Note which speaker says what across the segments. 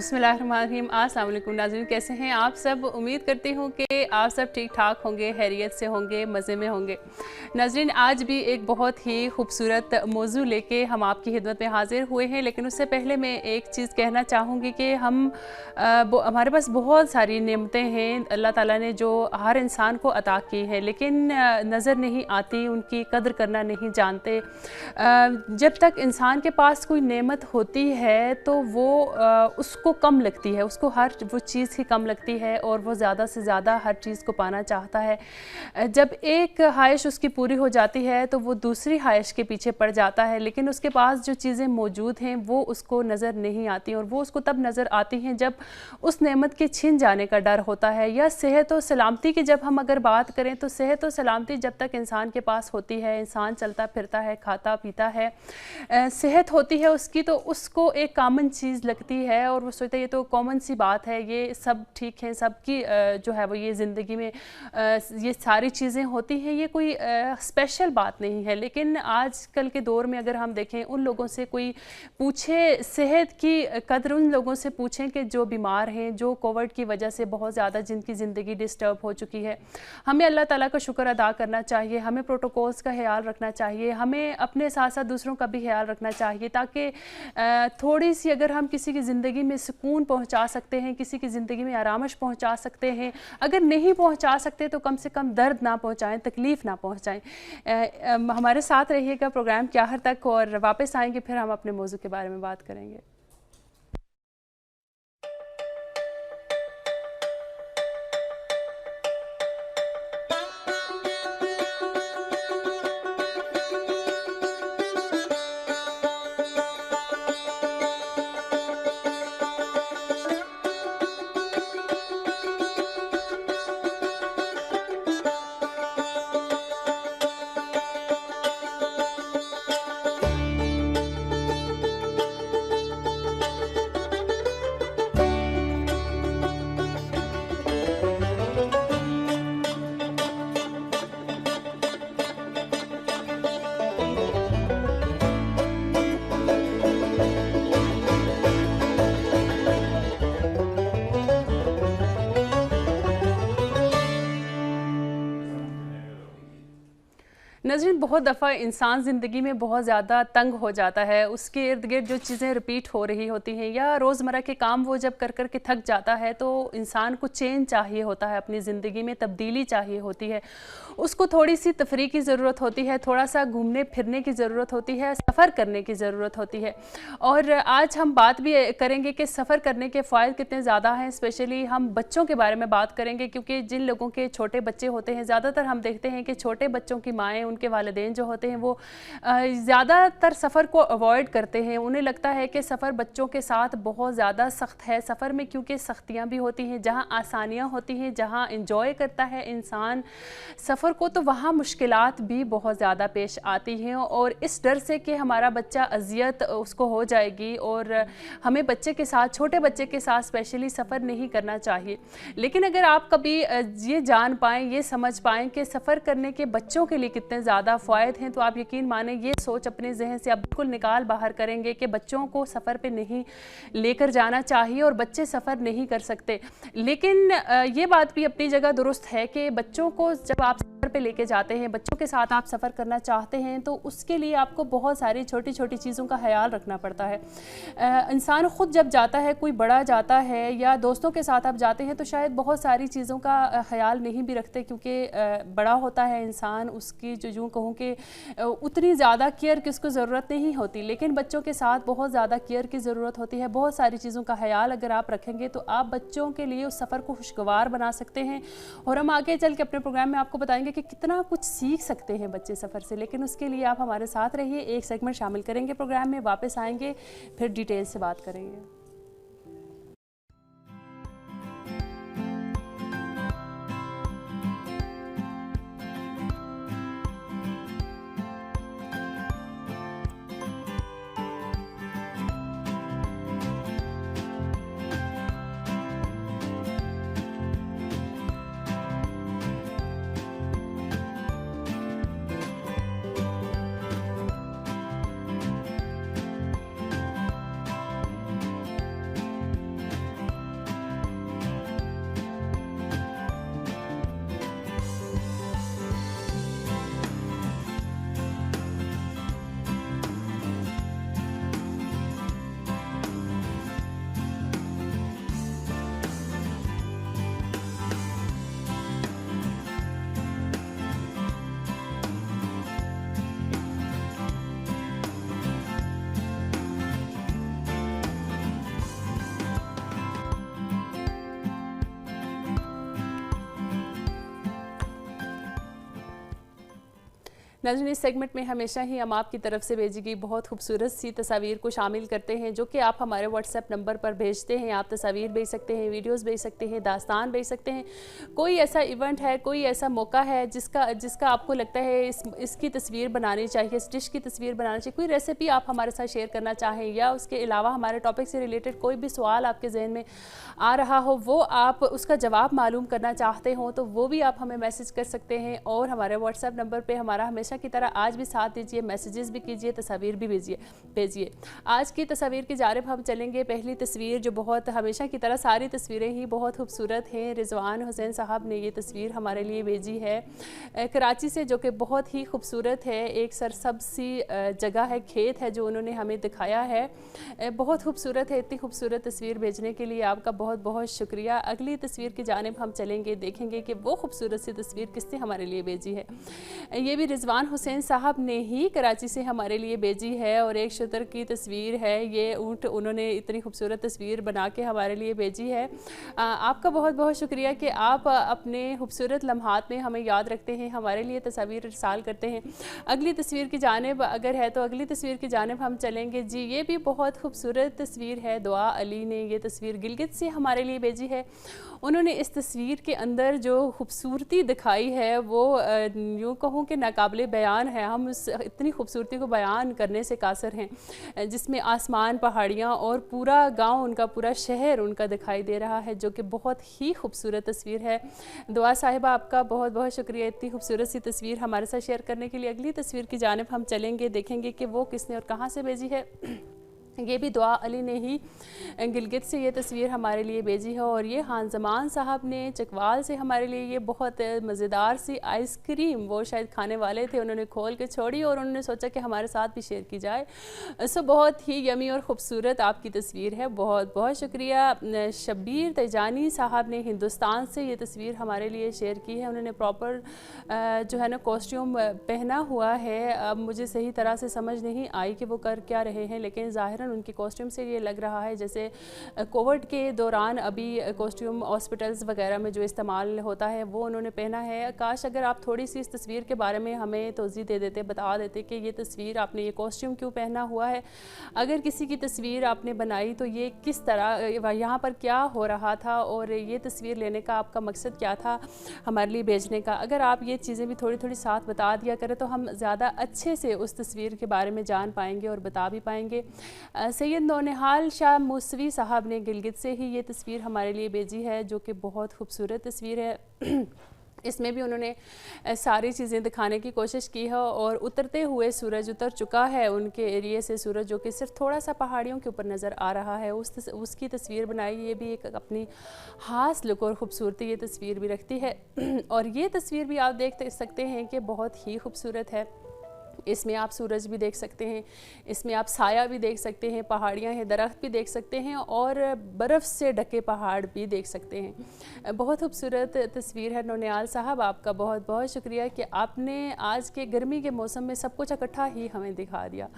Speaker 1: बिस्मिल्लाहिर्रहमानिर्रहीम। अस्सलाम वालेकुम नाज़रीन, कैसे हैं आप सब। उम्मीद करती हूँ कि आप सब ठीक ठाक होंगे, खैरियत से होंगे, मज़े में होंगे। नाज़रीन, आज भी एक बहुत ही खूबसूरत मौजू लेके हम आपकी खिदमत में हाज़िर हुए हैं, लेकिन उससे पहले मैं एक चीज़ कहना चाहूँगी कि हमारे पास बहुत सारी नेमतें हैं अल्लाह ताला ने जो हर इंसान को अता की हैं, लेकिन नज़र नहीं आती, उनकी कदर करना नहीं जानते। जब तक इंसान के पास कोई नेमत होती है तो वो उसको कम लगती है, उसको हर वो चीज़ ही कम लगती है और वो ज़्यादा से ज़्यादा हर चीज़ को पाना चाहता है। जब एक ख्वाहिश उसकी पूरी हो जाती है तो वो दूसरी ख्वाहिश के पीछे पड़ जाता है, लेकिन उसके पास जो चीज़ें मौजूद हैं वो उसको नज़र नहीं आती, और वो उसको तब नज़र आती हैं जब उस नेमत के छिन जाने का डर होता है। या सेहत और सलामती की जब हम अगर बात करें तो सेहत और सलामती जब तक इंसान के पास होती है, इंसान चलता फिरता है, खाता पीता है, सेहत होती है उसकी, तो उसको एक कॉमन चीज़ लगती है और वो सोचता है ये तो कॉमन सी बात है, ये सब ठीक है, सबकी जो है वो ये ज़िंदगी में ये सारी चीज़ें होती हैं, ये कोई स्पेशल बात नहीं है। लेकिन आजकल के दौर में अगर हम देखें, उन लोगों से कोई पूछे सेहत की कदर, उन लोगों से पूछें कि जो बीमार हैं, जो कोविड की वजह से बहुत ज़्यादा जिनकी ज़िंदगी डिस्टर्ब हो चुकी है। हमें अल्लाह ताला का शुक्र अदा करना चाहिए, हमें प्रोटोकॉल्स का ख्याल रखना चाहिए, हमें अपने साथ साथ दूसरों का भी ख्याल रखना चाहिए, ताकि थोड़ी सी अगर हम किसी की ज़िंदगी में सुकून पहुंचा सकते हैं, किसी की ज़िंदगी में आरामश पहुंचा सकते हैं, अगर नहीं पहुंचा सकते तो कम से कम दर्द ना पहुंचाएं, तकलीफ़ ना पहुंचाएं। हमारे साथ रहिएगा प्रोग्राम के आखिर तक, और वापस आएंगे फिर हम अपने मौजू के बारे में बात करेंगे। नज़रीन, बहुत दफ़ा इंसान ज़िंदगी में बहुत ज़्यादा तंग हो जाता है, उसके इर्द गिर्द जो चीज़ें रिपीट हो रही होती हैं या रोज़मर्रा के काम वो जब कर कर के थक जाता है, तो इंसान को चेंज चाहिए होता है, अपनी ज़िंदगी में तब्दीली चाहिए होती है, उसको थोड़ी सी तफरी की ज़रूरत होती है, थोड़ा सा घूमने फिरने की ज़रूरत होती है, सफ़र करने की ज़रूरत होती है। और आज हम बात भी करेंगे कि सफ़र करने के फ़ायदे कितने ज़्यादा हैं। स्पेशली हम बच्चों के बारे में बात करेंगे, क्योंकि जिन लोगों के छोटे बच्चे होते हैं, ज़्यादातर हम देखते हैं कि छोटे बच्चों की माएँ, उनके वालिदैन जो होते हैं वो ज़्यादातर सफ़र को अवॉइड करते हैं। उन्हें लगता है कि सफ़र बच्चों के साथ बहुत ज़्यादा सख्त है। सफ़र में क्योंकि सख्तियाँ भी होती हैं, जहाँ आसानियाँ होती हैं, जहाँ इंजॉय करता है इंसान सफ़र को, तो वहाँ मुश्किलात भी बहुत ज़्यादा पेश आती हैं। और इस डर से कि हमारा बच्चा अज़ियत उसको हो जाएगी, और हमें बच्चे के साथ, छोटे बच्चे के साथ स्पेशली सफ़र नहीं करना चाहिए। लेकिन अगर आप कभी ये जान पाएँ, ये समझ पाएँ कि सफ़र करने के बच्चों के लिए कितने ज़्यादा फ़ायदे हैं, तो आप यकीन माने ये सोच अपने जहन से आप बिल्कुल निकाल बाहर करेंगे कि बच्चों को सफ़र पे नहीं लेकर जाना चाहिए और बच्चे सफ़र नहीं कर सकते। लेकिन ये बात भी अपनी जगह दुरुस्त है कि बच्चों को जब आप सफ़र पे लेके जाते हैं, बच्चों के साथ आप सफ़र करना चाहते हैं, तो उसके लिए आपको बहुत सारी छोटी छोटी चीज़ों का ख्याल रखना पड़ता है। इंसान ख़ुद जब जाता है, कोई बड़ा जाता है या दोस्तों के साथ आप जाते हैं, तो शायद बहुत सारी चीज़ों का ख्याल नहीं भी रखते, क्योंकि बड़ा होता है इंसान, उसकी जो यूँ कहूँ कि उतनी ज़्यादा केयर की उसको ज़रूरत नहीं होती। लेकिन बच्चों के साथ बहुत ज़्यादा केयर की ज़रूरत होती है। बहुत सारी चीज़ों का ख्याल अगर आप रखेंगे तो आप बच्चों के लिए उस सफ़र को खुशगवार बना सकते हैं। और हम आगे चल के अपने प्रोग्राम में आपको बताएंगे कि कितना कुछ सीख सकते हैं बच्चे सफ़र से। लेकिन उसके लिए आप हमारे साथ रहिए, एक सेगमेंट शामिल करेंगे प्रोग्राम में, वापस आएंगे फिर डिटेल से बात करेंगे। नाज़रीन, इस सेगमेंट में हमेशा ही हम आपकी तरफ से भेजी गई बहुत खूबसूरत सी तस्वीर को शामिल करते हैं, जो कि आप हमारे व्हाट्सएप नंबर पर भेजते हैं। आप तस्वीर भेज सकते हैं, वीडियोस भेज सकते हैं, दास्तान भेज सकते हैं। कोई ऐसा इवेंट है, कोई ऐसा मौका है जिसका आपको लगता है इसकी तस्वीर बनानी चाहिए, इस डिश की तस्वीर बनानी चाहिए, कोई रेसिपी आप हमारे साथ शेयर करना चाहें, या उसके अलावा हमारे टॉपिक से रिलेटेड कोई भी सवाल आपके जहन में आ रहा हो, वो आप उसका जवाब मालूम करना चाहते हो, तो वो भी आप हमें मैसेज कर सकते हैं। और हमारे व्हाट्सएप नंबर पर हमारा हमेशा की तरह आज भी साथ दीजिए, मैसेजेस भी कीजिए, तस्वीर भी भेजिए। आज की तस्वीर की जानिब हम चलेंगे। पहली तस्वीर जो बहुत हमेशा की तरह सारी तस्वीरें ही बहुत खूबसूरत हैं, रिजवान हुसैन साहब ने ये तस्वीर हमारे लिए भेजी है कराची से, जो कि बहुत ही खूबसूरत है। एक सरसब्ज़ सी जगह है, खेत है जो उन्होंने हमें दिखाया है, बहुत खूबसूरत है। इतनी खूबसूरत तस्वीर भेजने के लिए आपका बहुत बहुत शुक्रिया। अगली तस्वीर की जानिब हम चलेंगे, देखेंगे कि वो खूबसूरत सी तस्वीर किसने हमारे लिए भेजी है। ये भी रिजवान हुसैन साहब ने ही कराची से हमारे लिए भेजी है, और एक शतर की तस्वीर है। ये ऊँट उन्होंने इतनी खूबसूरत तस्वीर बना के हमारे लिए भेजी है। आपका बहुत बहुत शुक्रिया कि आप अपने खूबसूरत लम्हात में हमें याद रखते हैं, हमारे लिए तस्वीर इरसाल करते हैं। अगली तस्वीर की जानिब अगर है तो अगली तस्वीर की जानिब हम चलेंगे जी। ये भी बहुत खूबसूरत तस्वीर है। दुआ अली ने ये तस्वीर गिलगित से हमारे लिए भेजी है। उन्होंने इस तस्वीर के अंदर जो खूबसूरती दिखाई है वो यूँ कहूँ कि नाकाबिले बयान है। हम उस इतनी खूबसूरती को बयान करने से कासर हैं, जिसमें आसमान, पहाड़ियाँ और पूरा गांव उनका, पूरा शहर उनका दिखाई दे रहा है, जो कि बहुत ही खूबसूरत तस्वीर है। दुआ साहिबा, आपका बहुत बहुत शुक्रिया इतनी खूबसूरत सी तस्वीर हमारे साथ शेयर करने के लिए। अगली तस्वीर की जानिब हम चलेंगे, देखेंगे कि वो किसने और कहाँ से भेजी है। ये भी दुआ अली ने ही गिलगित से ये तस्वीर हमारे लिए भेजी है, और ये खान जमान साहब ने चकवाल से हमारे लिए ये बहुत मज़ेदार सी आइसक्रीम, वो शायद खाने वाले थे, उन्होंने खोल के छोड़ी और उन्होंने सोचा कि हमारे साथ भी शेयर की जाए। सो बहुत ही यमी और ख़ूबसूरत आपकी तस्वीर है, बहुत बहुत शुक्रिया। शब्बीर तैजानी साहब ने हिंदुस्तान से ये तस्वीर हमारे लिए शेयर की है। उन्होंने प्रॉपर जो है ना कॉस्ट्यूम पहना हुआ है। अब मुझे सही तरह से समझ नहीं आई कि वो कर क्या रहे हैं, लेकिन ज़ाहिर उनकी कॉस्ट्यूम से ये लग रहा है जैसे कोविड के दौरान अभी कॉस्ट्यूम हॉस्पिटल्स वगैरह में जो इस्तेमाल होता है वो उन्होंने पहना है। काश अगर आप थोड़ी सी इस तस्वीर के बारे में हमें तोज़ी दे देते, बता देते कि ये तस्वीर आपने ये कॉस्ट्यूम क्यों पहना हुआ है, अगर किसी की तस्वीर आपने बनाई तो ये किस तरह, यहाँ पर क्या हो रहा था, और ये तस्वीर लेने का आपका मकसद क्या था हमारे लिए भेजने का। अगर आप ये चीज़ें भी थोड़ी थोड़ी साथ बता दिया करें तो हम ज़्यादा अच्छे से उस तस्वीर के बारे में जान पाएंगे और बता भी पाएंगे। सैयद नौनिहाल शाह मूसवी साहब ने गिलगित से ही ये तस्वीर हमारे लिए भेजी है, जो कि बहुत खूबसूरत तस्वीर है। इसमें भी उन्होंने सारी चीज़ें दिखाने की कोशिश की है, और उतरते हुए सूरज उतर चुका है उनके एरिए से सूरज, जो कि सिर्फ थोड़ा सा पहाड़ियों के ऊपर नज़र आ रहा है, उसकी तस्वीर बनाई। ये भी एक अपनी ख़ास लुक और ख़ूबसूरती ये तस्वीर भी रखती है। और ये तस्वीर भी आप देख सकते हैं कि बहुत ही खूबसूरत है। इसमें आप सूरज भी देख सकते हैं, इसमें आप साया भी देख सकते हैं, पहाड़ियाँ हैं, दरख्त भी देख सकते हैं, और बर्फ़ से ढके पहाड़ भी देख सकते हैं। बहुत खूबसूरत तस्वीर है। नौनियाल साहब, आपका बहुत बहुत शुक्रिया कि आपने आज के गर्मी के मौसम में सब कुछ इकट्ठा ही हमें दिखा दिया।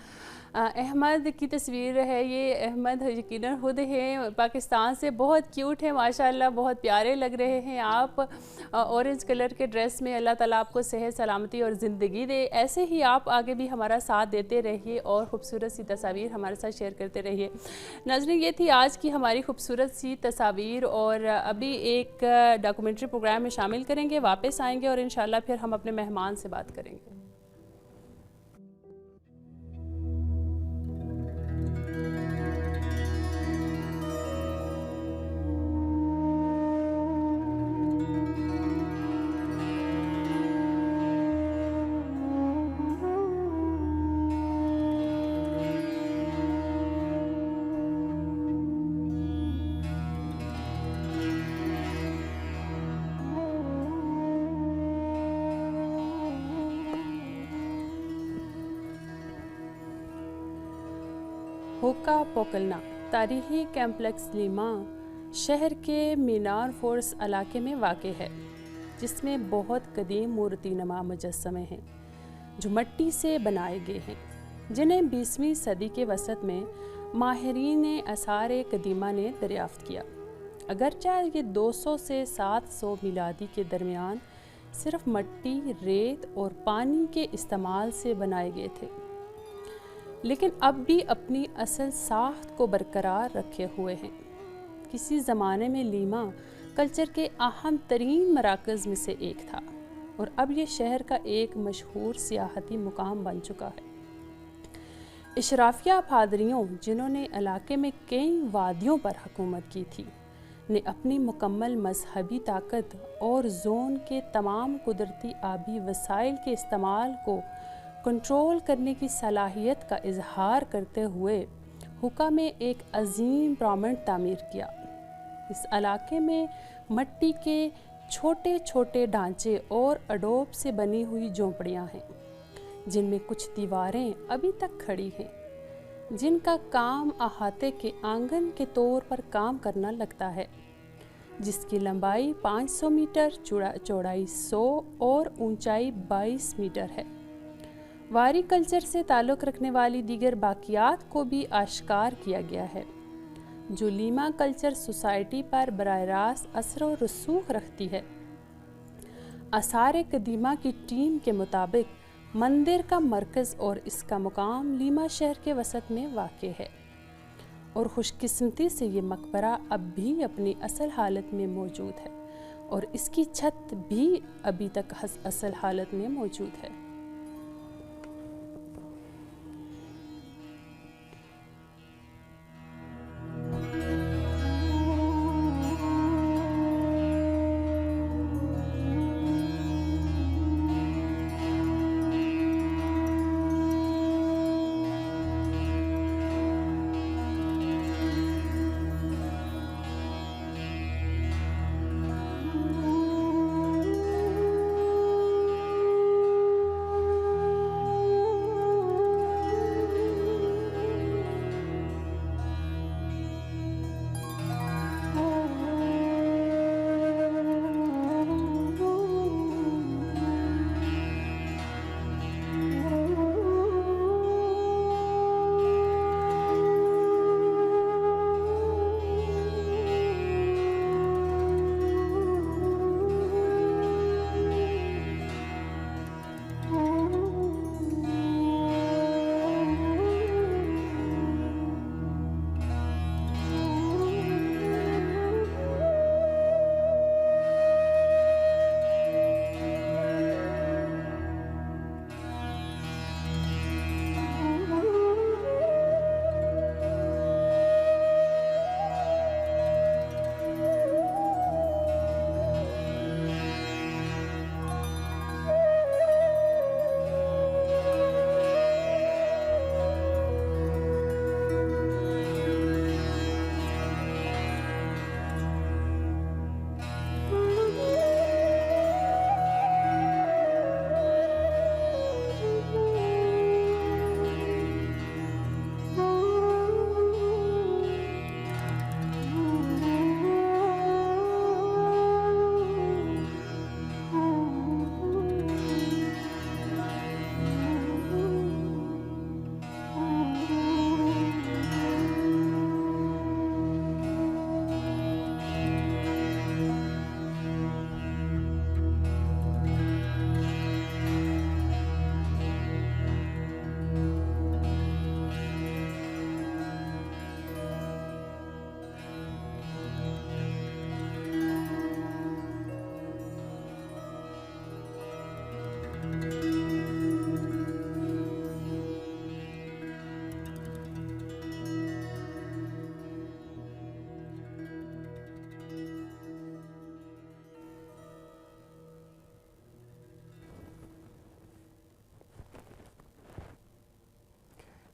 Speaker 1: अहमद की तस्वीर है ये। अहमद यकीनन खुद हैं पाकिस्तान से, बहुत क्यूट है माशाल्लाह, बहुत प्यारे लग रहे हैं आप ऑरेंज कलर के ड्रेस में। अल्लाह ताला आपको सेहत, सलामती और ज़िंदगी दे। ऐसे ही आप आगे भी हमारा साथ देते रहिए और ख़ूबसूरत सी तस्वीर हमारे साथ शेयर करते रहिए। नाज़रीन, ये थी आज की हमारी खूबसूरत सी तस्वीर, और अभी एक डॉक्यूमेंट्री प्रोग्राम में शामिल करेंगे, वापस आएंगे और इंशाल्लाह फिर हम अपने मेहमान से बात करेंगे। हुक्का पोकलना तारीखी कम्प्लेक्स लीमा शहर के मीनार फोर्स इलाके में वाक़ है, जिसमें बहुत कदीम मूर्ति नमा मुजस्समे हैं जो मिट्टी से बनाए गए हैं, जिन्हें 20वीं सदी के वसत में माहिरीन आसार कदीमा ने दरियाफ्त किया। अगरचे ये 200 से 700 मिलादी के दरमियान सिर्फ मिट्टी, रेत और पानी के इस्तेमाल से बनाए गए थे, लेकिन अब भी अपनी असल साख्त को बरकरार रखे हुए हैं। किसी ज़माने में लीमा कल्चर के अहम तरीन मराकज़ में से एक था और अब ये शहर का एक मशहूर सियाहती मुकाम बन चुका है। इशराफिया पादरियों, जिन्होंने इलाके में कई वादियों पर हुकूमत की थी, ने अपनी मुकम्मल मजहबी ताकत और जोन के तमाम कुदरती आबी वसाइल के इस्तेमाल को कंट्रोल करने की सलाहियत का इजहार करते हुए हुक्का में एक अजीम पिरामिड तामीर किया। इस इलाके में मिट्टी के छोटे छोटे ढांचे और अडोब से बनी हुई झोंपड़ियाँ हैं, जिनमें कुछ दीवारें अभी तक खड़ी हैं, जिनका काम अहाते के आंगन के तौर पर काम करना लगता है, जिसकी लंबाई 500 मीटर, चौड़ाई 100 और ऊंचाई 22 मीटर है। वारी कल्चर से ताल्लुक़ रखने वाली दीगर बाकियात को भी आश्कार किया गया है, जो लीमा कल्चर सोसाइटी पर बराह रास्त असर व रसूख रखती है। आसार कदीमा की टीम के मुताबिक मंदिर का मरकज़ और इसका मुकाम लीमा शहर के वसत में वाक़ है और खुशकिस्मती से ये मकबरा अब भी अपनी असल हालत में मौजूद है और इसकी छत भी अभी तक असल हालत में मौजूद है।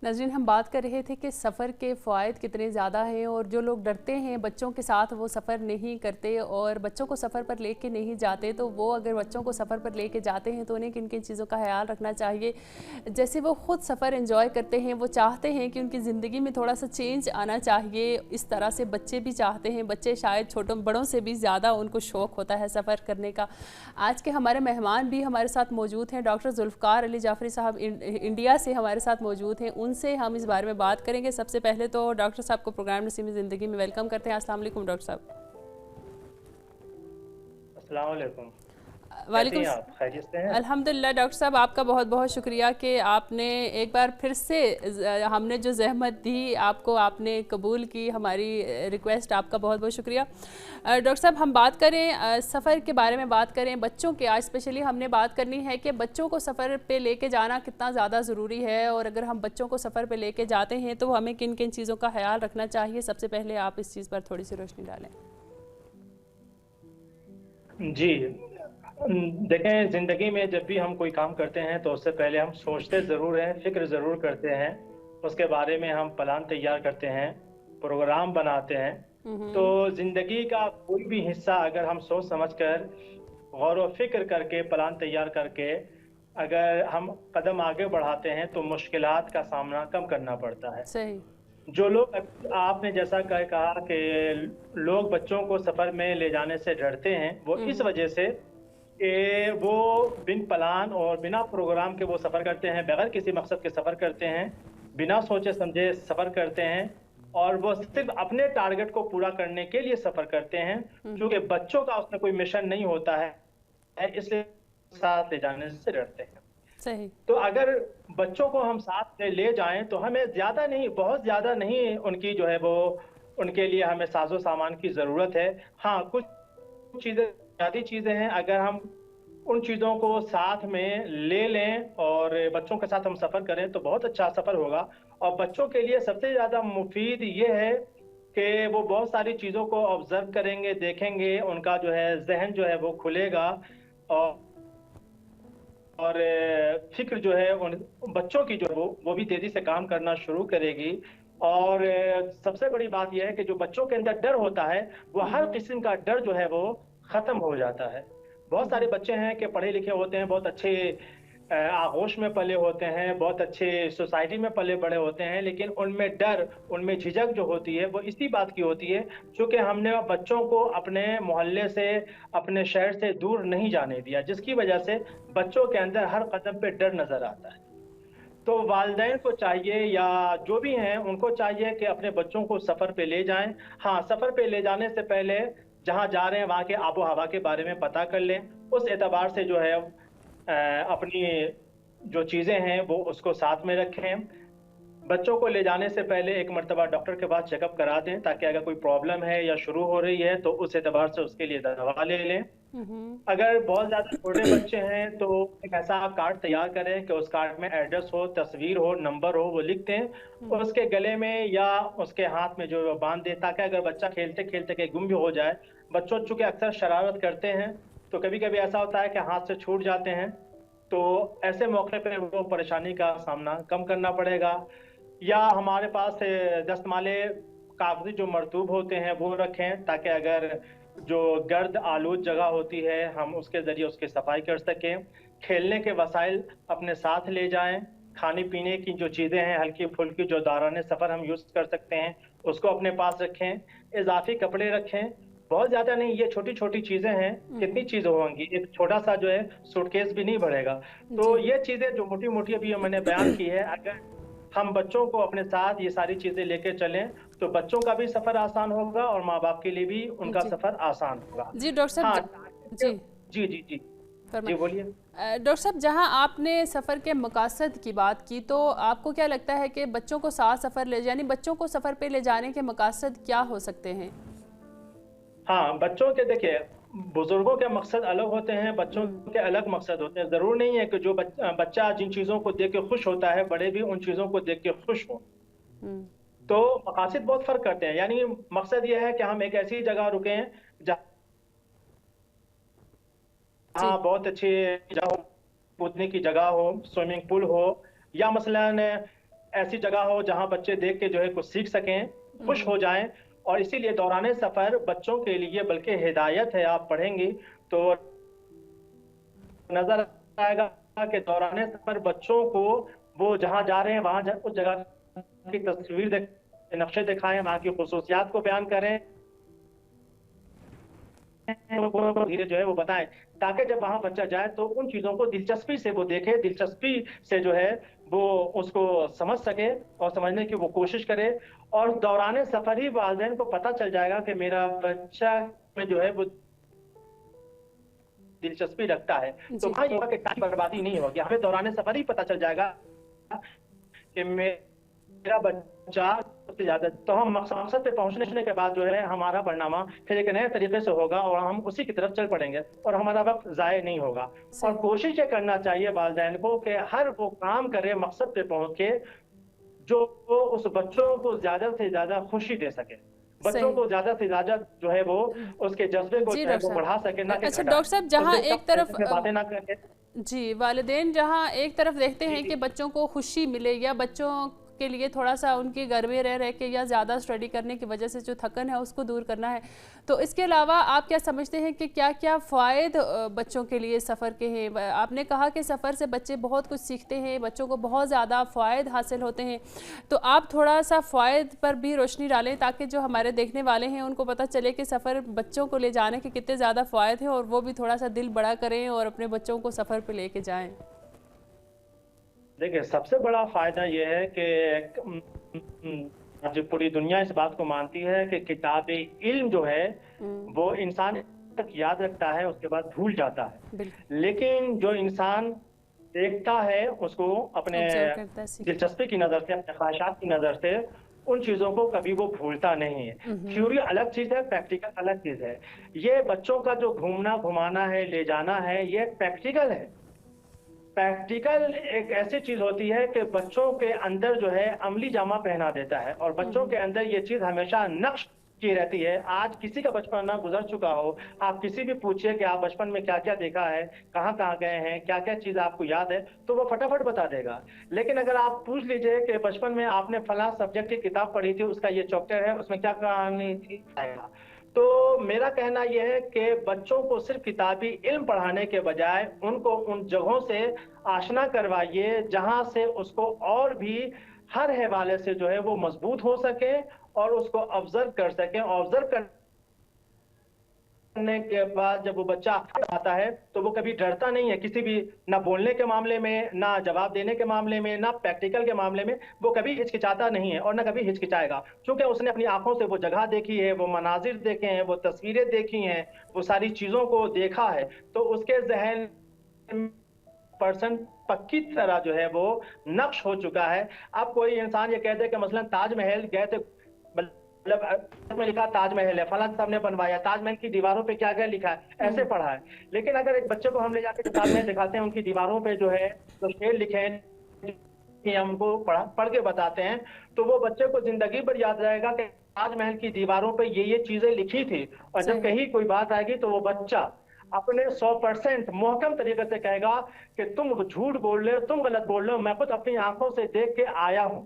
Speaker 1: नाज़रीन, हम बात कर रहे थे कि सफ़र के फ़वाइद कितने ज़्यादा हैं और जो लोग डरते हैं बच्चों के साथ वो सफ़र नहीं करते और बच्चों को सफ़र पर लेके नहीं जाते, तो वो अगर बच्चों को सफ़र पर लेके जाते हैं तो उन्हें किन किन चीज़ों का ख्याल रखना चाहिए। जैसे वो ख़ुद सफ़र एंजॉय करते हैं, वो चाहते हैं कि उनकी ज़िंदगी में थोड़ा सा चेंज आना चाहिए, इस तरह से बच्चे भी चाहते हैं। बच्चे शायद छोटों बड़ों से भी ज़्यादा उनको शौक़ होता है सफ़र करने का। आज के हमारे मेहमान भी हमारे साथ मौजूद हैं, डॉक्टर जुल्फ़कार अली जाफ़री साहब इंडिया से हमारे साथ मौजूद हैं। उनसे हम इस बारे में बात करेंगे। सबसे पहले तो डॉक्टर साहब को प्रोग्राम नसीम ज़िंदगी में वेलकम करते हैं। अस्सलाम वालेकुम डॉक्टर साहब।
Speaker 2: अस्सलाम वालेकुम। कैसी
Speaker 1: वालेकुम।
Speaker 2: हैं आप? खैरियत से हैं?
Speaker 1: अल्हम्दुलिल्लाह डॉक्टर साहब, आपका बहुत बहुत शुक्रिया कि आपने एक बार फिर से हमने जो ज़हमत दी आपको, आपने कबूल की हमारी रिक्वेस्ट। आपका बहुत बहुत शुक्रिया। डॉक्टर साहब, हम बात करें सफ़र के बारे में, बात करें बच्चों के। आज स्पेशली हमने बात करनी है कि बच्चों को सफ़र पे लेके जाना कितना ज़्यादा ज़रूरी है, और अगर हम बच्चों को सफ़र पे लेके जाते हैं तो हमें किन किन चीज़ों का ख्याल रखना चाहिए। सबसे पहले आप इस चीज़ पर थोड़ी सी रोशनी डालें।
Speaker 2: जी। देखें, ज़िंदगी में जब भी हम कोई काम करते हैं तो उससे पहले हम सोचते ज़रूर हैं, फ़िक्र ज़रूर करते हैं। उसके बारे में हम प्लान तैयार करते हैं, प्रोग्राम बनाते हैं। तो
Speaker 1: हम्म।
Speaker 2: ज़िंदगी का कोई भी हिस्सा अगर हम सोच समझ कर, गौर व फ़िक्र करके, प्लान तैयार करके अगर हम कदम आगे बढ़ाते हैं तो मुश्किलात का सामना कम करना पड़ता है।
Speaker 1: सही।
Speaker 2: जो लोग आपने जैसा कहा कि लोग बच्चों को सफ़र में ले जाने से डरते हैं, वो इस
Speaker 1: हम्म।
Speaker 2: वजह से कि वो बिन प्लान और बिना प्रोग्राम के वो सफ़र करते हैं, बगैर किसी मकसद के सफ़र करते हैं, बिना सोचे समझे सफ़र करते हैं और वो सिर्फ़ अपने टारगेट को पूरा करने के लिए सफ़र करते हैं।
Speaker 1: हम्म।
Speaker 2: चूँकि बच्चों का उसमें कोई मिशन नहीं होता है, इसलिए साथ ले जाने से डरते हैं।
Speaker 1: सही।
Speaker 2: तो अगर बच्चों को हम साथ में ले जाएँ तो हमें ज़्यादा नहीं, बहुत ज़्यादा नहीं उनकी जो है वो उनके लिए हमें साज़ो-सामान की ज़रूरत है। हाँ, कुछ चीज़ें बुनियादी चीज़ें हैं, अगर हम उन चीज़ों को साथ में ले लें और बच्चों के साथ हम सफ़र करें तो बहुत अच्छा सफ़र होगा। और बच्चों के लिए सबसे ज़्यादा मुफ़ीद ये है कि वो बहुत सारी चीज़ों को ऑब्ज़र्व करेंगे, देखेंगे, उनका जो है ज़हन जो है वो खुलेगा और फ़िक्र जो है उन बच्चों की जो है वो भी तेज़ी से काम करना शुरू करेगी। और सबसे बड़ी बात ये है कि जो बच्चों के अंदर डर होता है, वो हर
Speaker 1: हम्म।
Speaker 2: किस्म का डर जो है वो ख़त्म हो जाता है। बहुत सारे
Speaker 1: हम्म।
Speaker 2: बच्चे हैं कि पढ़े-लिखे होते हैं, बहुत अच्छे आगोश में पले होते हैं, बहुत अच्छे सोसाइटी में पले-बड़े होते हैं, लेकिन उनमें डर, उनमें झिझक जो होती है, वो इसी बात की होती है, चूँकि हमने बच्चों को अपने मोहल्ले से, अपने शहर से दूर नहीं जाने दिया, जिसकी वजह से बच्चों के अंदर हर कदम पे डर नज़र आता है। तो वालिदैन को चाहिए या जो भी हैं, उनको चाहिए कि अपने बच्चों को सफ़र पे ले जाएँ। हाँ, सफ़र पे ले जाने से पहले जहाँ जा रहे हैं, वहाँ के आबो-हवा के बारे में पता कर लें। उस एतबार से जो है अपनी जो चीज़ें हैं, वो उसको साथ में रखें। बच्चों को ले जाने से पहले एक मर्तबा डॉक्टर के पास चेकअप करा दें, ताकि अगर कोई प्रॉब्लम है या शुरू हो रही है, तो उस एतबार से उसके लिए दवा ले लें।
Speaker 1: हम्म।
Speaker 2: अगर बहुत ज़्यादा छोटे बच्चे हैं, तो एक ऐसा आप कार्ड तैयार करें कि उस कार्ड में एड्रेस हो, तस्वीर हो, नंबर हो, वो लिख दें और उसके गले में या उसके हाथ में जो बाँध दें, ताकि अगर बच्चा खेलते-खेलते कहीं गुम भी हो जाए। बच्चों चूँकि अक्सर शरारत करते हैं, तो कभी-कभी ऐसा होता है कि हाथ से छूट जाते हैं, तो ऐसे मौके पे वो परेशानी का सामना कम करना पड़ेगा। या हमारे पास दस्तमाले कागज़ी जो मरतूब होते हैं, वो रखें, ताकि अगर जो गर्द आलूद जगह होती है, हम उसके ज़रिए उसकी सफाई कर सकें। खेलने के वसाइल अपने साथ ले जाएँ, खाने-पीने की जो चीज़ें हैं, हल्की-फुल्की जो दौरान सफ़र हम यूज़ कर सकते हैं, उसको अपने पास रखें। इज़ाफ़ी कपड़े रखें, बहुत ज़्यादा नहीं, ये छोटी-छोटी चीज़ें हैं, कितनी चीज़ें होंगी, एक छोटा-सा जो है सूटकेस भी नहीं भरेगा। तो
Speaker 1: जी।
Speaker 2: ये चीज़ें जो मोटी-मोटी अभी मैंने बयान की है, अगर हम बच्चों को अपने साथ ये सारी चीज़ें लेके चलें, तो बच्चों का भी सफ़र आसान होगा और माँ-बाप के लिए भी उनका
Speaker 1: जी।
Speaker 2: सफ़र आसान होगा।
Speaker 1: जी डॉक्टर साहब,
Speaker 2: हाँ, टारगेट के
Speaker 1: जी
Speaker 2: जी, जी, जी। जी,
Speaker 1: फरमाएं।
Speaker 2: बोलिए।
Speaker 1: डॉक्टर साहब, जहां आपने सफ़र के मकासद की बात की, तो आपको क्या लगता है कि बच्चों को साथ सफ़र ले, यानी बच्चों को सफ़र पे ले जाने के मकासद क्या हो सकते हैं?
Speaker 2: हाँ, बच्चों के देखिए, बुज़ुर्गों के मकसद अलग होते हैं, बच्चों
Speaker 1: हम्म।
Speaker 2: के अलग मकसद होते हैं। ज़रूर नहीं है कि जो बच्चा जिन चीज़ों को देख के खुश होता है, बड़े भी उन चीज़ों को देख के खुश हों।
Speaker 1: हम्म।
Speaker 2: तो मकासद बहुत फ़र्क करते हैं, यानी मकसद ये है कि हम एक ऐसी जगह रुकें, जहाँ
Speaker 1: जी।
Speaker 2: बहुत अच्छी जगह हो, कूदने की जगह हो, स्विमिंग पूल हो या मसलन ऐसी जगह हो जहाँ बच्चे देख के जो है कुछ सीख सकें, खुश
Speaker 1: हम्म।
Speaker 2: हो जाएँ। और इसीलिए दौरान सफ़र बच्चों के लिए बल्कि हिदायत है, आप पढ़ेंगी तो नज़र आएगा कि दौरान सफ़र बच्चों को वो जहाँ जा रहे हैं वहाँ उस जगह की तस्वीर नक्शे दिखाएँ, वहाँ की खुसूसियात को बयान करें, धीरे जो है वो बताएँ, ताकि जब वहाँ बच्चा जाए तो उन चीज़ों को दिलचस्पी से वो देखे, दिलचस्पी से जो है वो उसको समझ सके और समझने की वो कोशिश करे। और दौरान सफ़र ही वालिदैन को पता चल जाएगा कि मेरा बच्चा में जो है वो दिलचस्पी रखता है, तो
Speaker 1: जी।
Speaker 2: वहाँ ये होगा कि टाइम बर्बादी नहीं होगी। हमें दौरान सफर ही पता चल जाएगा कि मेरा बच्चा सबसे ज्यादा, तो हम मकसद पे पहुंचने के बाद जो है हमारा बरनामा फिर एक नए तरीके से होगा और हम उसी की तरफ चल पड़ेंगे और हमारा वक्त जाया नहीं होगा। और
Speaker 1: सही।
Speaker 2: कोशिश ये करना चाहिए वालिदैन को कि हर वो काम करे मकसद पे पहुंच के जो उस बच्चों को ज्यादा से ज्यादा खुशी दे सके, बच्चों
Speaker 1: सही।
Speaker 2: को ज्यादा से ज्यादा जो है वो उसके जज्बे को
Speaker 1: जी
Speaker 2: जो है
Speaker 1: डॉक्टर
Speaker 2: वो
Speaker 1: साहब।
Speaker 2: बढ़ा सके, ना कि
Speaker 1: अच्छा
Speaker 2: घटाए।
Speaker 1: डॉक्टर साहब,
Speaker 2: तो
Speaker 1: जहाँ
Speaker 2: सिर्फ
Speaker 1: एक तरफ
Speaker 2: में बातें ना करके।
Speaker 1: जी, वालिदैन जहाँ एक तरफ देखते
Speaker 2: जी
Speaker 1: हैं
Speaker 2: जी।
Speaker 1: कि बच्चों को खुशी मिले या बच्चों के लिए थोड़ा सा उनके घर में रह के या ज़्यादा स्टडी करने की वजह से जो थकन है उसको दूर करना है, तो इसके अलावा आप क्या समझते हैं कि क्या क्या फ़ायदे बच्चों के लिए सफ़र के हैं? आपने कहा कि सफ़र से बच्चे बहुत कुछ सीखते हैं, बच्चों को बहुत ज़्यादा फ़ायदे हासिल होते हैं, तो आप थोड़ा सा फ़ायदे पर भी रोशनी डालें ताकि जो हमारे देखने वाले हैं उनको पता चले कि सफ़र बच्चों को ले जाने के कितने ज़्यादा फ़ायदे हैं और वो भी थोड़ा सा दिल बड़ा करें और अपने बच्चों को सफ़र पर लेके जाएँ।
Speaker 2: देखिए, सबसे बड़ा फायदा ये है कि आज पूरी दुनिया इस बात को मानती है कि किताबी इल्म जो है
Speaker 1: हम्म,
Speaker 2: वो इंसान तक याद रखता है, उसके बाद भूल जाता
Speaker 1: बिल्कुल।
Speaker 2: है। लेकिन जो इंसान देखता है उसको अपने
Speaker 1: ऑब्जर्व करता है, सीखता है।
Speaker 2: दिलचस्पी की नजर से, अपने ख्वाहिशात की नजर से उन चीजों को कभी वो भूलता नहीं है।
Speaker 1: हम्म,
Speaker 2: थ्योरी अलग चीज है, प्रैक्टिकल अलग चीज है। ये बच्चों का जो घूमना घुमाना है, ले जाना है, ये प्रैक्टिकल है। प्रैक्टिकल एक ऐसी चीज होती है कि बच्चों के अंदर जो है अमली जामा पहना देता है और बच्चों के अंदर ये चीज हमेशा नक्श की रहती है। आज किसी का बचपन ना गुजर चुका हो, आप किसी भी पूछिए कि आप बचपन में क्या क्या देखा है, कहाँ कहाँ गए हैं, क्या क्या चीज आपको याद है, तो वो फटाफट बता देगा। लेकिन अगर आप पूछ लीजिए कि बचपन में आपने फला सब्जेक्ट की किताब पढ़ी थी, उसका ये चैप्टर है, उसमें क्या कहानी थी, आएगा। तो मेरा कहना यह है कि बच्चों को सिर्फ किताबी इल्म पढ़ाने के बजाय उनको उन जगहों से आशना करवाइए जहां से उसको और भी हर हवाले से जो है वो मजबूत हो सके और उसको ऑब्जर्व कर सके। ऑब्जर्व करने के बाद जब वो बच्चा आता है तो वो कभी डरता नहीं है किसी भी, ना बोलने के मामले में, ना जवाब देने के मामले में, ना प्रैक्टिकल के मामले में वो कभी हिचकिचाता नहीं है और ना कभी हिचकिचाएगा, क्योंकि उसने अपनी आंखों से वो जगह देखी है, वो मनाजिर देखे हैं, वो तस्वीरें देखी हैं, वो सारी चीजों को देखा है। तो उसके जहन पर्सन पक्की तरह जो है वो नक्श हो चुका है। अब कोई इंसान ये कहते कि मसलन ताजमहल गए थे, मतलब में लिखा ताजमहल है, फलां साहब ने बनवाया, ताजमहल की दीवारों पे क्या क्या लिखा है, ऐसे पढ़ा है। लेकिन अगर एक बच्चे को हम ले जाकर ताजमहल दिखाते हैं, उनकी दीवारों पे जो है जो शेर लिखे हैं कि हमको पढ़ के बताते हैं, तो वो बच्चे को जिंदगी भर याद रहेगा कि ताजमहल की दीवारों पे ये चीजें लिखी थी। और जब कहीं कोई बात आएगी तो वो बच्चा अपने 100% मोहकम तरीके से कहेगा कि तुम झूठ बोल रहे हो, तुम गलत बोल रहे हो, मैं खुद अपनी आंखों से देख के आया हूं,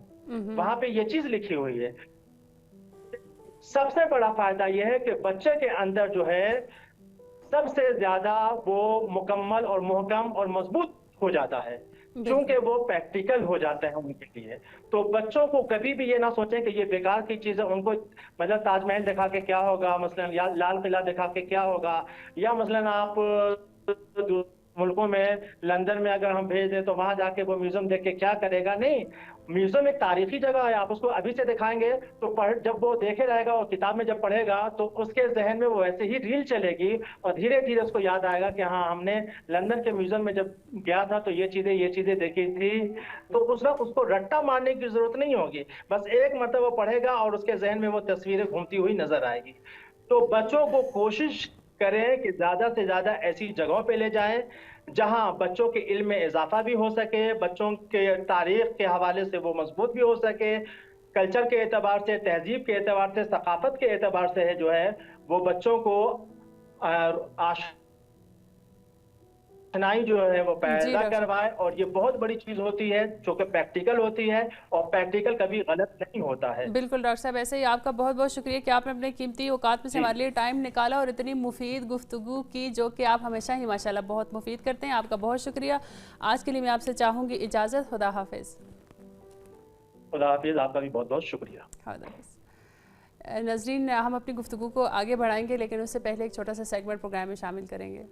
Speaker 2: वहां पे ये चीज लिखी हुई है। सबसे बड़ा फायदा यह है कि बच्चे के अंदर जो है सबसे ज्यादा वो मुकम्मल और मुहकम और मजबूत हो जाता है, क्योंकि वो प्रैक्टिकल हो जाता है उनके लिए। तो बच्चों को कभी भी ये ना सोचें कि ये बेकार की चीज है, उनको मतलब ताजमहल दिखा के क्या होगा मसलन, या लाल किला दिखा के क्या होगा, या मसलन आप मुल्कों में लंदन में अगर हम भेज दें तो वहां जाके वो म्यूजियम देख के क्या करेगा। नहीं, म्यूजियम एक तारीखी जगह है, आप उसको अभी से दिखाएंगे तो जब वो देखे रहेगा और किताब में जब पढ़ेगा तो उसके जहन में वो ऐसे ही रील चलेगी और धीरे धीरे उसको याद आएगा कि हाँ, हमने लंदन के म्यूजियम में जब गया था तो ये चीजें देखी थी। तो उस वक्त उसको रट्टा मारने की जरूरत नहीं होगी, बस एक मतलब वो पढ़ेगा और उसके जहन में वो तस्वीरें घूमती हुई नजर आएगी। तो बच्चों को कोशिश करें कि ज्यादा से ज्यादा ऐसी जगहों पे ले जाएं जहां बच्चों के इल्म में इजाफा भी हो सके, बच्चों के तारीख के हवाले से वो मजबूत भी हो सके, कल्चर के एतबार से, तहजीब के एतबार से, सकाफत के एतबार से है जो है वो बच्चों को आशनाई जो है वो पैदा करवाए। और ये बहुत बड़ी चीज होती है जो कि प्रैक्टिकल होती है और प्रैक्टिकल कभी गलत नहीं होता है।
Speaker 1: बिल्कुल डॉक्टर साहब, ऐसे ही आपका बहुत बहुत शुक्रिया कि आपने अपने कीमती औकात में से हमारे लिए टाइम निकाला और इतनी मुफीद गुफ्तगू की, जो कि आप हमेशा ही माशाल्लाह बहुत मुफीद करते हैं। आपका बहुत शुक्रिया। आज के लिए मैं आपसे चाहूँगी इजाज़त। खुदा हाफिज़।
Speaker 2: खुदा हाफिज़, आपका भी बहुत बहुत शुक्रिया।
Speaker 1: खुदा हाफिज़। नाज़रीन, हम अपनी गुफ्तगू को आगे बढ़ाएंगे, लेकिन उससे पहले एक छोटा सा सेगमेंट प्रोग्राम में शामिल करेंगे।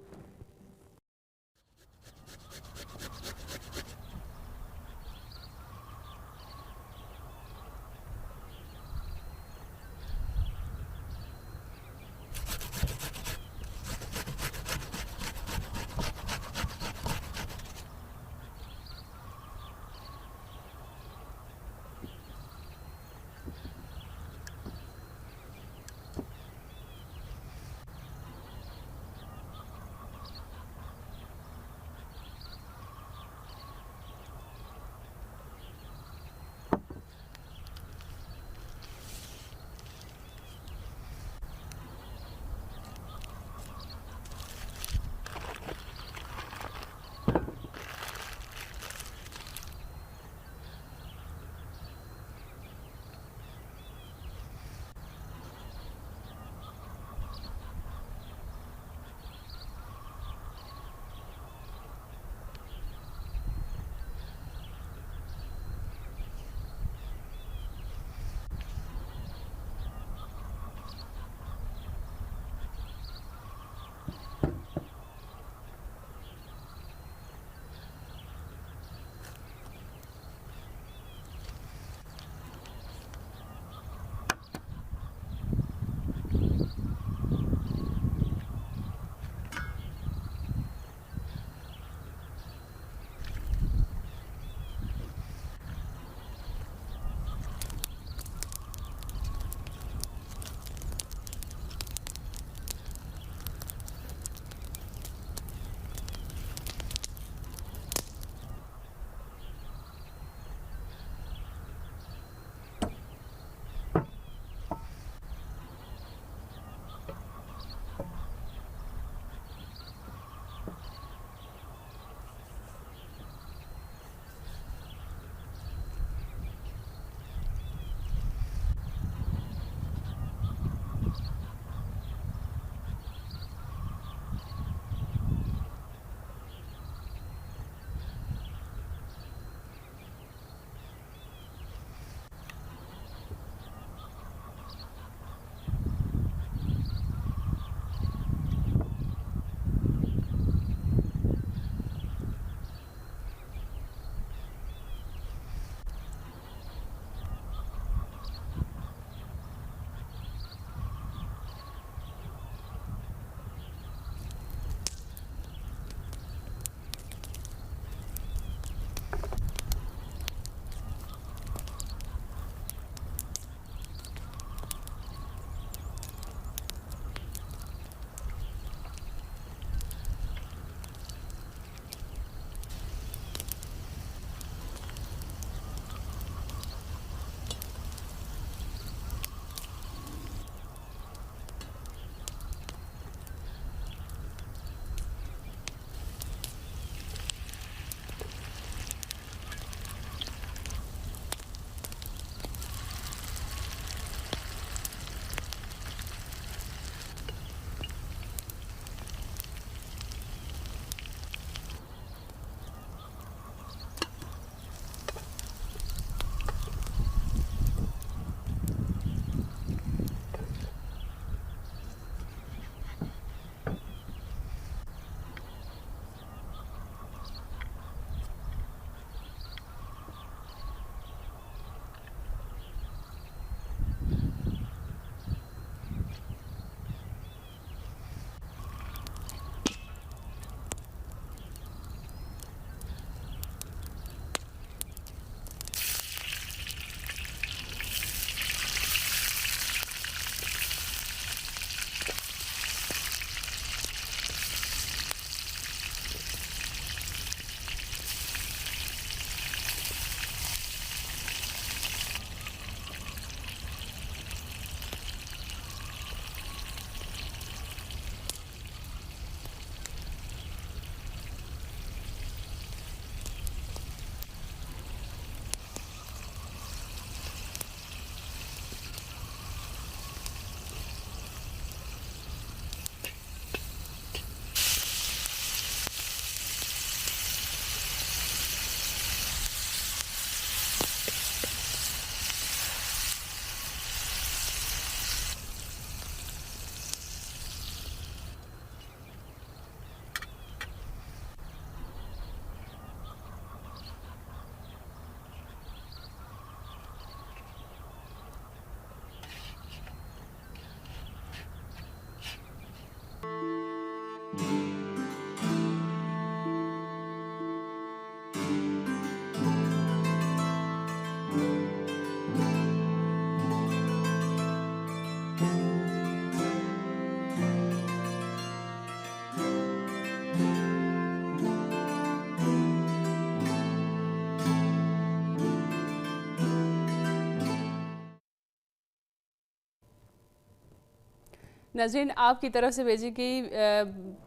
Speaker 1: नाज़रीन, आपकी तरफ से भेजी गई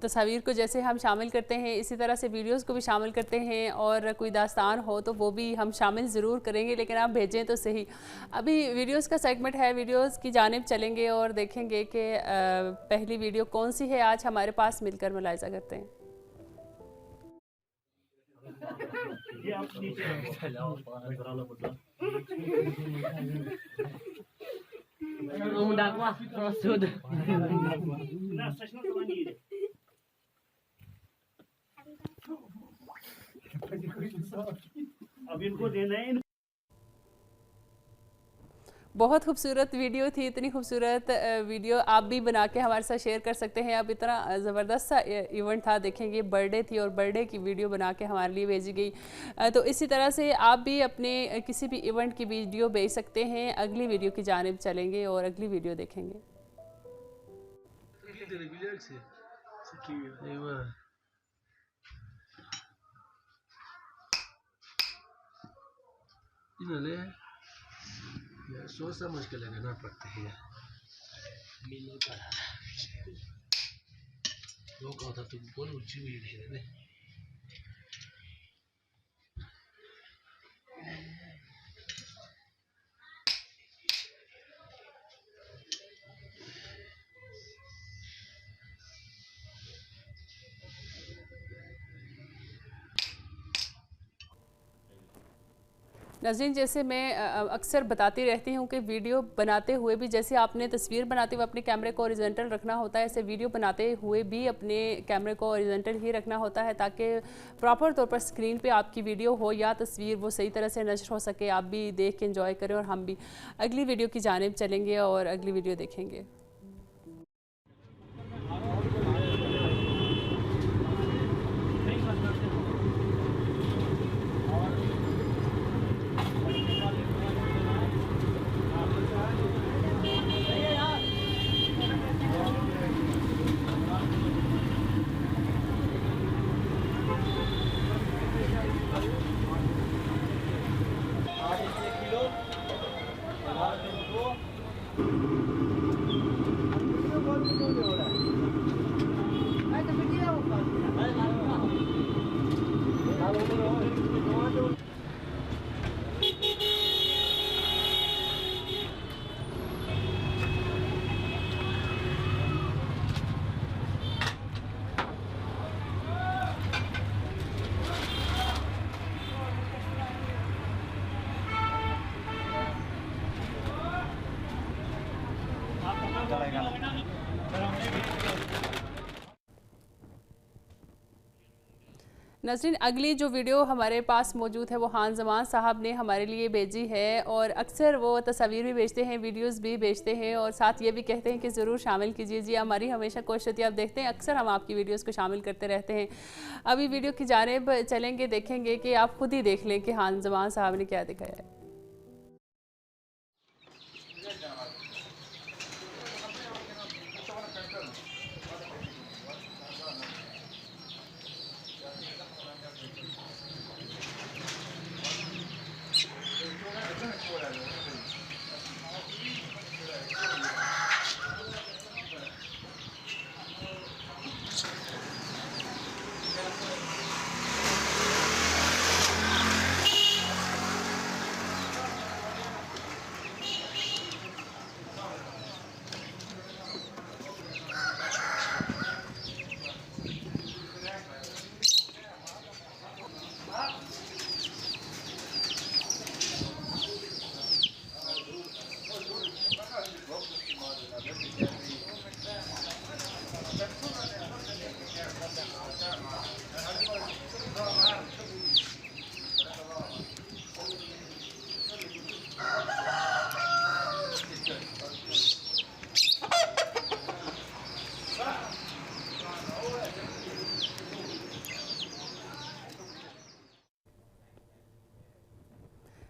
Speaker 1: तस्वीर को जैसे हम शामिल करते हैं, इसी तरह से वीडियोस को भी शामिल करते हैं, और कोई दास्तान हो तो वो भी हम शामिल ज़रूर करेंगे, लेकिन आप भेजें तो सही। अभी वीडियोस का सेगमेंट है, वीडियोस की जानिब चलेंगे और देखेंगे कि पहली वीडियो कौन सी है आज हमारे पास, मिलकर मुलाहिज़ा करते हैं।
Speaker 3: अब इनको देना है।
Speaker 1: बहुत खूबसूरत वीडियो थी, इतनी खूबसूरत वीडियो आप भी बना के हमारे साथ शेयर कर सकते हैं। अब इतना ज़बरदस्त सा इवेंट था, देखेंगे बर्थडे थी और बर्थडे की वीडियो बना के हमारे लिए भेजी गई। तो इसी तरह से आप भी अपने किसी भी इवेंट की वीडियो भेज सकते हैं। अगली वीडियो की जानिब चलेंगे और अगली वीडियो देखेंगे।
Speaker 4: सोच समझ के लगाना पड़ता है। मीनू का लोग होता तुम कौन ऊंची हुई है।
Speaker 1: नाज़रीन, जैसे मैं अक्सर बताती रहती हूँ कि वीडियो बनाते हुए भी जैसे आपने तस्वीर बनाते हुए अपने कैमरे को हॉरिजॉन्टल रखना होता है, ऐसे वीडियो बनाते हुए भी अपने कैमरे को हॉरिजॉन्टल ही रखना होता है, ताकि प्रॉपर तौर पर स्क्रीन पे आपकी वीडियो हो या तस्वीर वो सही तरह से नशर हो सके, आप भी देख के एंजॉय करें और हम भी। अगली वीडियो की जानिब चलेंगे और अगली वीडियो देखेंगे। नाज़रीन, अगली जो वीडियो हमारे पास मौजूद है वो खान ज़मान साहब ने हमारे लिए भेजी है, और अक्सर वो तस्वीर भी भेजते हैं, वीडियोस भी भेजते हैं, और साथ ये भी कहते हैं कि ज़रूर शामिल कीजिए। जी, हमारी हमेशा कोशिश होती है, आप देखते हैं अक्सर हम आपकी वीडियोस को शामिल करते रहते हैं। अभी वीडियो की जानिब चलेंगे, देखेंगे कि आप खुद ही देख लें कि खान ज़मान साहब ने क्या दिखाया है।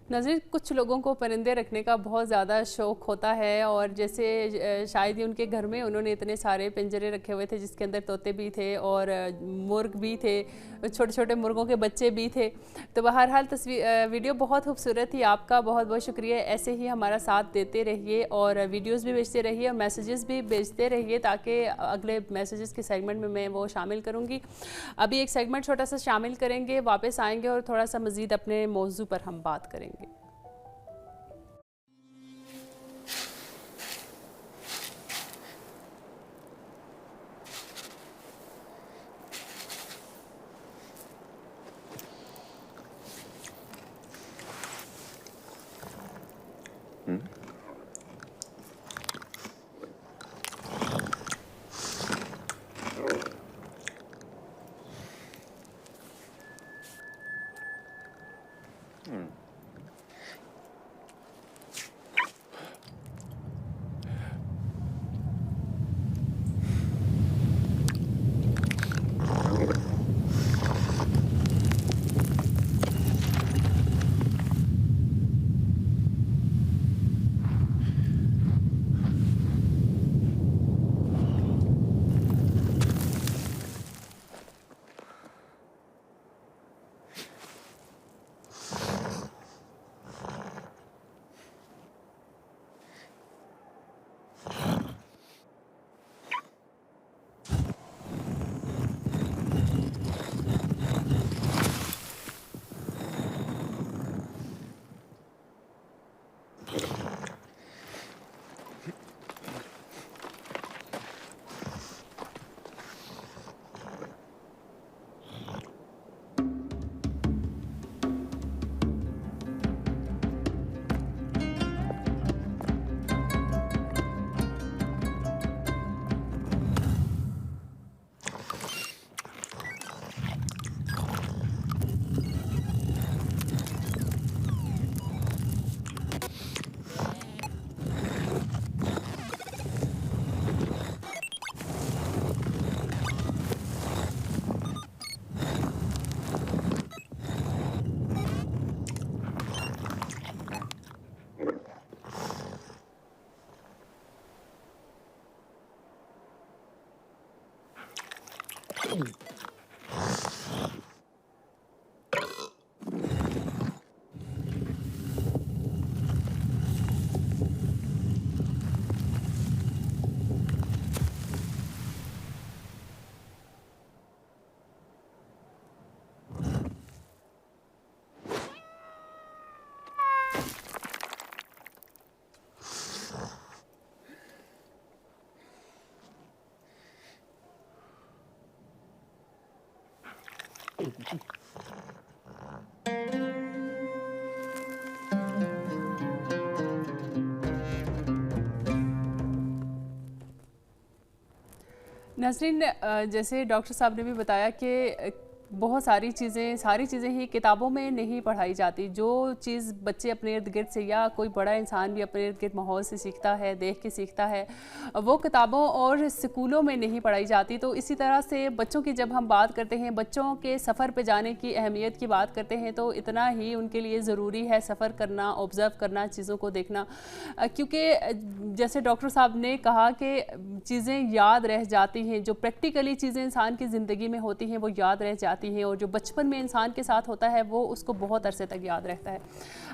Speaker 1: नज़ीर, कुछ लोगों को परिंदे रखने का बहुत ज़्यादा शौक़ होता है और जैसे शायद ही उनके घर में उन्होंने इतने सारे पिंजरे रखे हुए थे जिसके अंदर तोते भी थे और मुर्ग भी थे, छोटे छोटे मुर्गों के बच्चे भी थे। तो बहरहाल वीडियो बहुत खूबसूरत थी। आपका बहुत बहुत शुक्रिया। ऐसे ही हमारा साथ देते रहिए और वीडियोज़ भी भेजते रहिए और मैसेजेस भी भेजते रहिए ताकि अगले मैसेजेस के सेगमेंट में मैं वो शामिल करूँगी। अभी एक सेगमेंट छोटा सा शामिल करेंगे, वापस आएँगे और थोड़ा सा मज़ीद अपने मौजू पर हम बात करेंगे। नसरीन, जैसे डॉक्टर साहब ने भी बताया कि बहुत सारी चीज़ें ही किताबों में नहीं पढ़ाई जाती। जो चीज़ बच्चे अपने इर्द गिर्द से या कोई बड़ा इंसान भी अपने इर्द गिर्द माहौल से सीखता है, देख के सीखता है, वो किताबों और स्कूलों में नहीं पढ़ाई जाती। तो इसी तरह से बच्चों की जब हम बात करते हैं, बच्चों के सफ़र पे जाने की अहमियत की बात करते हैं, तो इतना ही उनके लिए ज़रूरी है सफ़र करना, ऑब्ज़र्व करना, चीज़ों को देखना, क्योंकि जैसे डॉक्टर साहब ने कहा कि चीज़ें याद रह जाती हैं। जो प्रैक्टिकली चीज़ें इंसान की ज़िंदगी में होती हैं वो याद रह जाती हैं और जो बचपन में इंसान के साथ होता है वो उसको बहुत अरसे तक याद रहता है।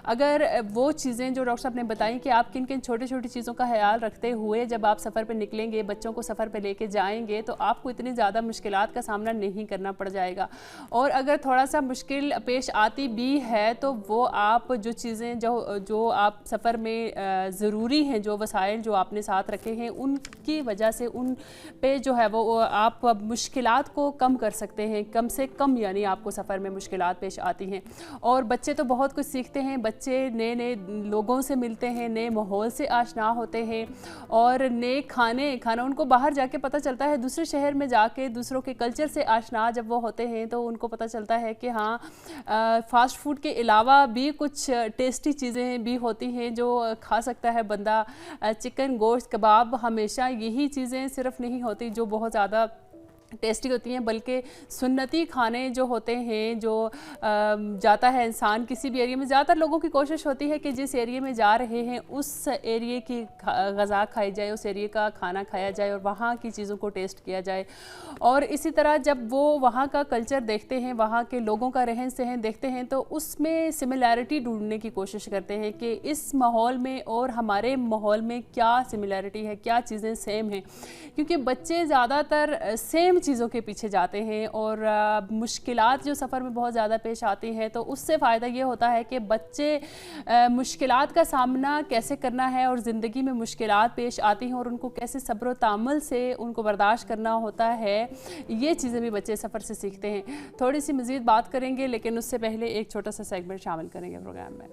Speaker 1: अगर वो चीज़ें जो डॉक्टर साहब ने बताई कि आप किन किन छोटी छोटी चीज़ों का ख्याल रखते हुए जब आप सफ़र पर निकलेंगे, बच्चों को सफ़र पर लेके जाएंगे, तो आपको इतनी ज़्यादा मुश्किलात का सामना नहीं करना पड़ जाएगा। और अगर थोड़ा सा मुश्किल पेश आती भी है तो वो आप जो चीज़ें जो आप सफ़र में ज़रूरी हैं, जो वसाइल जो आपने साथ रखे हैं, उनकी वजह से उन पे जो है वो आप मुश्किलात को कम कर सकते हैं। कम से कम यानी आपको सफ़र में मुश्किलात पेश आती हैं। और बच्चे तो बहुत कुछ सीखते हैं। बच्चे नए नए लोगों से मिलते हैं, नए माहौल से आशना होते हैं और नए खाना उनको बाहर जाके पता चलता है। दूसरे शहर में जाके दूसरों के कल्चर से आशना जब वो होते हैं तो उनको पता चलता है कि हाँ, फ़ास्ट फूड के अलावा भी कुछ टेस्टी चीज़ें भी होती हैं जो खा सकता है बंदा। चिकन, गोश्त, कबाब, हमेशा यही चीज़ें सिर्फ नहीं होती जो बहुत ज़्यादा टेस्टी होती हैं, बल्कि सुन्नती खाने जो होते हैं, जो जाता है इंसान किसी भी एरिया में, ज़्यादातर लोगों की कोशिश होती है कि जिस एरिया में जा रहे हैं उस एरिया की ग़ज़ा खाई जाए, उस एरिया का खाना खाया जाए और वहाँ की चीज़ों को टेस्ट किया जाए। और इसी तरह जब वो वहाँ का कल्चर देखते हैं, वहाँ के लोगों का रहन सहन देखते हैं, तो उसमें सिमिलैरिटी ढूंढने की कोशिश करते हैं कि इस माहौल में और हमारे माहौल में क्या सिमिलैरिटी है, क्या चीज़ें सेम हैं। क्योंकि बच्चे ज़्यादातर सेम चीज़ों के पीछे जाते हैं और मुश्किलात जो सफ़र में बहुत ज़्यादा पेश आती हैं, तो उससे फ़ायदा ये होता है कि बच्चे मुश्किलात का सामना कैसे करना है और ज़िंदगी में मुश्किलात पेश आती हैं और उनको कैसे सब्र व तामुल से उनको बर्दाश्त करना होता है, ये चीज़ें भी बच्चे सफ़र से सीखते हैं। थोड़ी सी मज़ीद बात करेंगे, लेकिन उससे पहले एक छोटा सा सेगमेंट शामिल करेंगे प्रोग्राम में।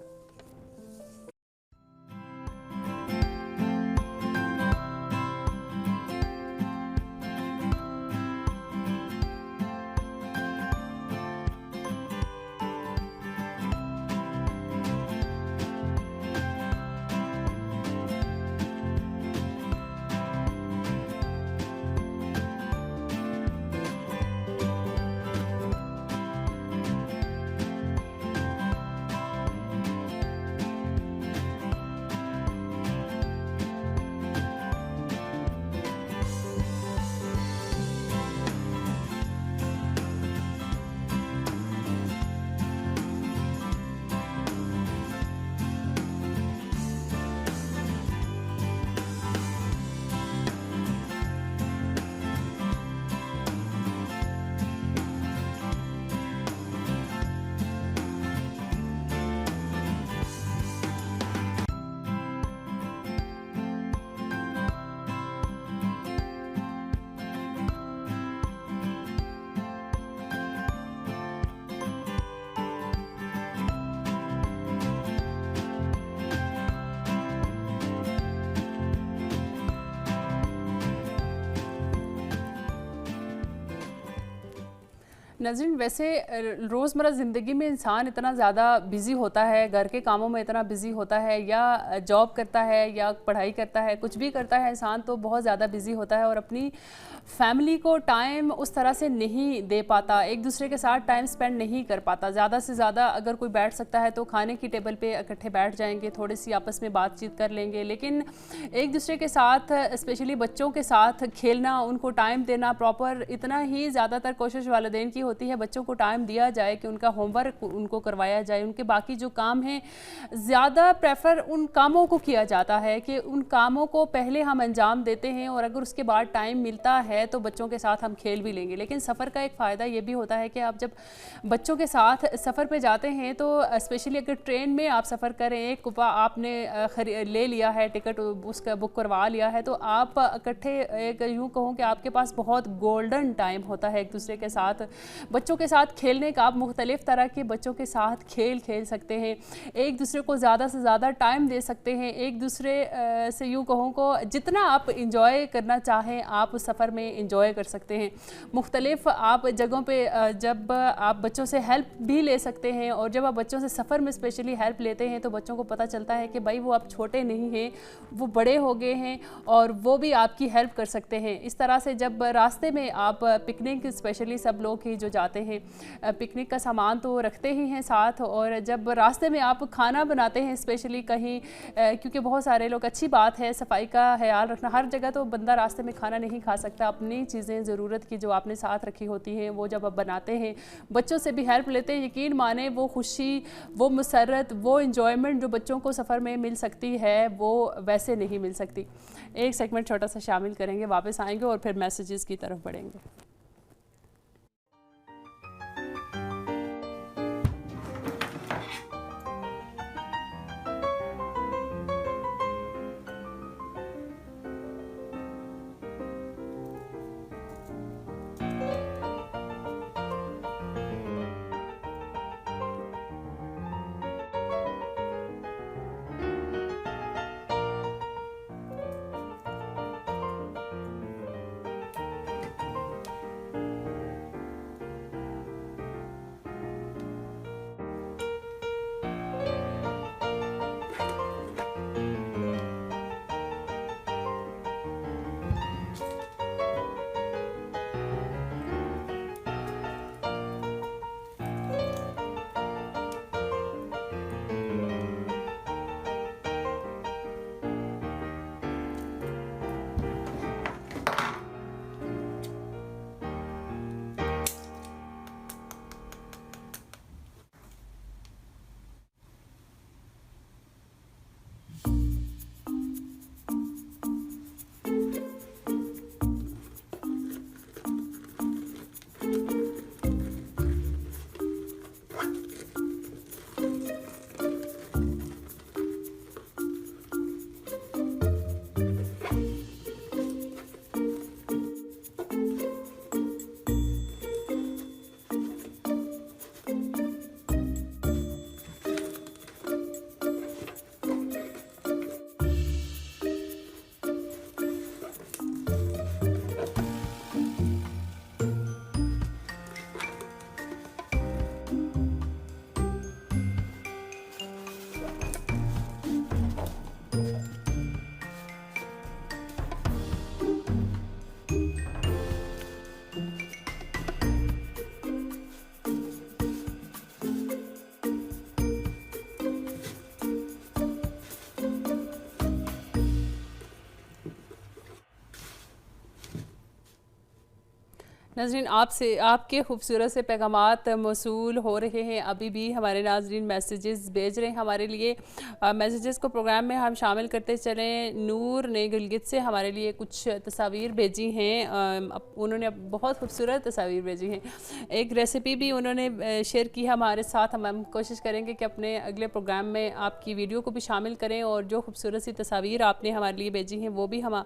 Speaker 1: नाज़रीन, वैसे रोज़मर्रा ज़िंदगी में इंसान इतना ज़्यादा बिज़ी होता है, घर के कामों में इतना बिज़ी होता है, या जॉब करता है या पढ़ाई करता है, कुछ भी करता है इंसान तो बहुत ज़्यादा बिज़ी होता है और अपनी फैमिली को टाइम उस तरह से नहीं दे पाता, एक दूसरे के साथ टाइम स्पेंड नहीं कर पाता। ज़्यादा से ज़्यादा अगर कोई बैठ सकता है तो खाने की टेबल पे इकट्ठे बैठ जाएंगे, थोड़ी सी आपस में बातचीत कर लेंगे, लेकिन एक दूसरे के साथ स्पेशली बच्चों के साथ खेलना, उनको टाइम देना प्रॉपर, इतना ही ज़्यादातर कोशिश वालिदैन की होती है बच्चों को टाइम दिया जाए कि उनका होमवर्क उनको करवाया जाए, उनके बाकी जो काम हैं ज़्यादा प्रेफर उन कामों को किया जाता है कि उन कामों को पहले हम अंजाम देते हैं और अगर उसके बाद टाइम मिलता है तो बच्चों के साथ हम खेल भी लेंगे। लेकिन सफ़र का एक फ़ायदा ये भी होता है कि आप जब बच्चों के साथ सफ़र पे जाते हैं तो स्पेशली अगर ट्रेन में आप सफ़र करें, एक कुपा आपने ले लिया है, टिकट उसका बुक करवा लिया है, तो आप इकट्ठे एक यूँ कहूँ कि आपके पास बहुत गोल्डन टाइम होता है एक दूसरे के साथ, बच्चों के साथ खेलने का। आप मुख्तलिफ़ तरह के बच्चों के साथ खेल सकते हैं, एक दूसरे को ज़्यादा से ज़्यादा टाइम दे सकते हैं, एक दूसरे से यूँ कहूँ को जितना आप इंजॉय करना चाहें आप सफ़र में इंजॉय कर सकते हैं। मुख्तलिफ़ आप जगहों पे जब आप बच्चों से हेल्प भी ले सकते हैं और जब आप बच्चों से सफ़र में स्पेशली हेल्प लेते हैं तो बच्चों को पता चलता है कि भाई वो आप छोटे नहीं हैं, वो बड़े हो गए हैं और वो भी आपकी हेल्प कर सकते हैं। इस तरह से जब रास्ते में आप पिकनिक, स्पेशली सब लोग ही जो जाते हैं पिकनिक का सामान तो रखते ही हैं साथ, और जब रास्ते में आप खाना बनाते हैं स्पेशली कहीं, क्योंकि बहुत सारे लोग, अच्छी बात है सफाई का ख्याल रखना, हर जगह तो बंदा रास्ते में खाना नहीं खा सकता, अपनी चीज़ें ज़रूरत की जो आपने साथ रखी होती हैं वो जब आप बनाते हैं, बच्चों से भी हेल्प लेते हैं, यकीन माने वो खुशी, वो मसरत, वो इन्जॉयमेंट जो बच्चों को सफ़र में मिल सकती है वो वैसे नहीं मिल सकती। एक सेगमेंट छोटा सा शामिल करेंगे, वापस आएंगे और फिर मैसेजेस की तरफ बढ़ेंगे। नाज़रीन, आपसे आपके खूबसूरत से पैगामात मौसूल हो रहे हैं। अभी भी हमारे नाज़रीन मैसेजेस भेज रहे हैं हमारे लिए। मैसेजेस को प्रोग्राम में हम शामिल करते चलें। नूर ने गिलगित से हमारे लिए कुछ तस्वीर भेजी हैं। उन्होंने बहुत खूबसूरत तस्वीर भेजी हैं। एक रेसिपी भी उन्होंने शेयर की हमारे साथ। हम कोशिश करेंगे कि अपने अगले प्रोग्राम में आपकी वीडियो को भी शामिल करें और जो खूबसूरत सी तस्वीर आपने हमारे लिए भेजी हैं वो भी हम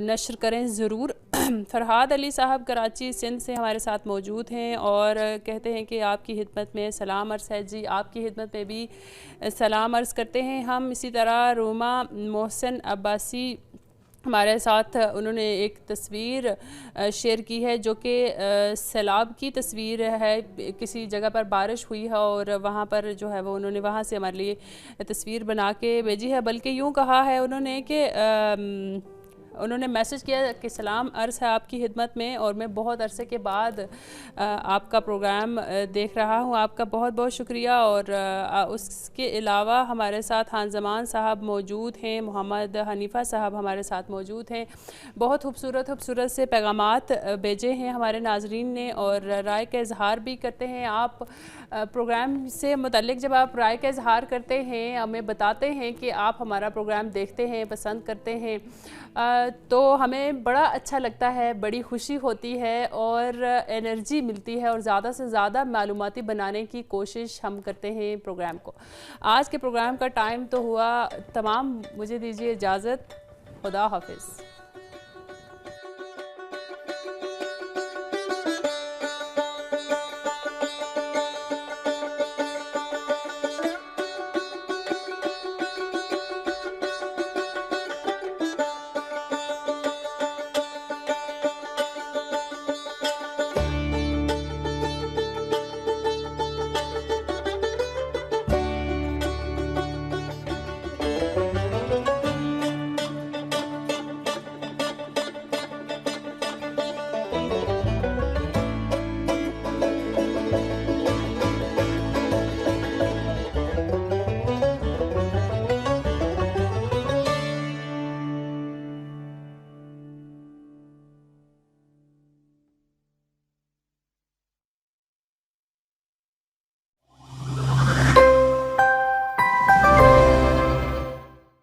Speaker 1: नशर करें ज़रूर। फ़रहाद अली साहब कराची सिंध से हमारे साथ मौजूद हैं और कहते हैं कि आपकी खिदमत में सलाम अर्ज़ है। जी, आपकी खिदमत में भी सलाम अर्ज़ करते हैं हम। इसी तरह रोमा मोहसिन अब्बासी हमारे साथ, उन्होंने एक तस्वीर शेयर की है जो कि सैलाब की तस्वीर है। किसी जगह पर बारिश हुई है और वहाँ पर जो है वो उन्होंने वहाँ से हमारे लिए तस्वीर बना के भेजी है। बल्कि यूँ कहा है उन्होंने कि उन्होंने मैसेज किया कि सलाम अर्ज़ है आपकी खिदमत में और मैं बहुत अरसे के बाद आपका प्रोग्राम देख रहा हूँ। आपका बहुत बहुत शुक्रिया। और उसके अलावा हमारे साथ खान ज़मान साहब मौजूद हैं, मोहम्मद हनीफ़ा साहब हमारे साथ मौजूद हैं। बहुत खूबसूरत खूबसूरत से पैगामात भेजे हैं हमारे नाजरीन ने और राय का इजहार भी करते हैं। आप प्रोग्राम से मुतल्लिक जब आप राय का इजहार करते हैं, हमें बताते हैं कि आप हमारा प्रोग्राम देखते हैं, पसंद करते हैं, तो हमें बड़ा अच्छा लगता है, बड़ी खुशी होती है और एनर्जी मिलती है और ज़्यादा से ज़्यादा मालूमाती बनाने की कोशिश हम करते हैं प्रोग्राम को। आज के प्रोग्राम का टाइम तो हुआ तमाम। मुझे दीजिए इजाज़त। खुदा हाफिज़।